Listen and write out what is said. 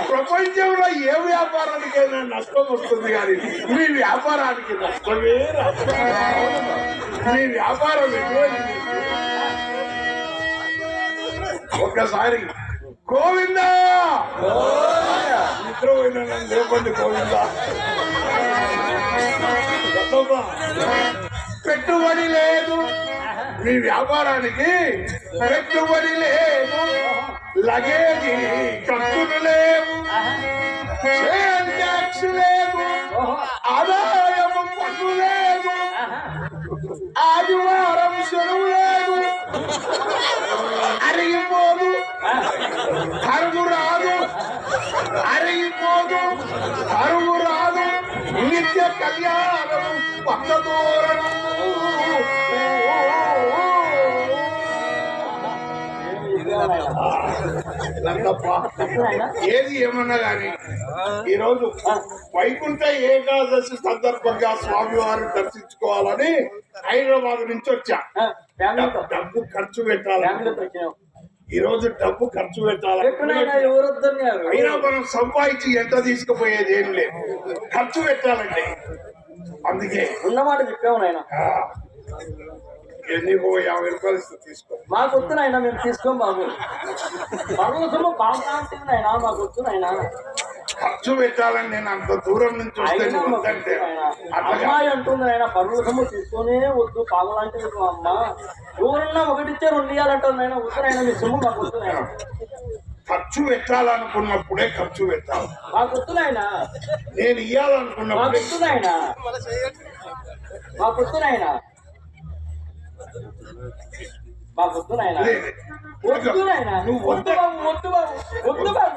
ప్రపంచంలో ఏ వ్యాపారానికైనా నష్టం వస్తుంది కానీ మీ వ్యాపారానికి నష్టమే మీ వ్యాపారం ఒక్కసారి గోవిందా నిద్ర పోయినా లేపండి గోవిందా. పెట్టుబడి లేదు మీ వ్యాపారానికి, పెట్టుబడి లేదు, లగేజీ ఖర్చులు లేవు, సేల్ ట్యాక్స్ లేదు, ఆదాయము పన్ను లేదు, ఆదివారం సెలవు లేదు, అరిగిపోదు, కరుగు రాదు, అరిగిపోదు, కరుగు రాదు, నిత్య కళ్యాణం పచ్చదోరణం. ఏది ఏమన్నా గాని ఈరోజు వైకుంఠ ఏకాదశి సందర్భంగా స్వామివారిని దర్శించుకోవాలని హైదరాబాద్ నుంచి వచ్చా. డబ్బు ఖర్చు పెట్టాలి, ఈ రోజు డబ్బు ఖర్చు పెట్టాలి. అయినా మనం సంపాదించి ఎంత తీసుకుపోయేది ఏం లేదు, ఖర్చు పెట్టాలండి. అందుకే ఉన్నమాట చెప్పాము నాయన. నీకు 50 రూపాయలు తీసుకో. మాకు వస్తున్నాయినా మేము తీసుకోం బాబు. పర్వసము బాగుంటున్నాయినా మాకు వస్తున్నాయినా. ఖర్చు పెట్టాలని నేను అంత దూరం నుంచి వస్తే అమ్మాయి అంటుంది ఆయన పర్వసము తీసుకునే వద్దు పాగలాంటి అమ్మ ఎవరన్నా ఒకటిచ్చే 2 ఇవ్వాలంటుంది ఆయన. వస్తున్నాయినా మీ సొమ్ము మాకు వస్తున్నాయినా. ఖర్చు పెట్టాలనుకున్నప్పుడే ఖర్చు పెట్టాలి. మాకు వస్తున్నాయినా. నేను ఇవ్వాలనుకున్నప్పుడు మాకు వస్తున్నాయినా. మాకు వస్తున్నాయినా. మాకు వద్దు నాయన. వద్దు నాయన. వద్దు బాబు, వద్దు బాబు, వద్దు బాబు.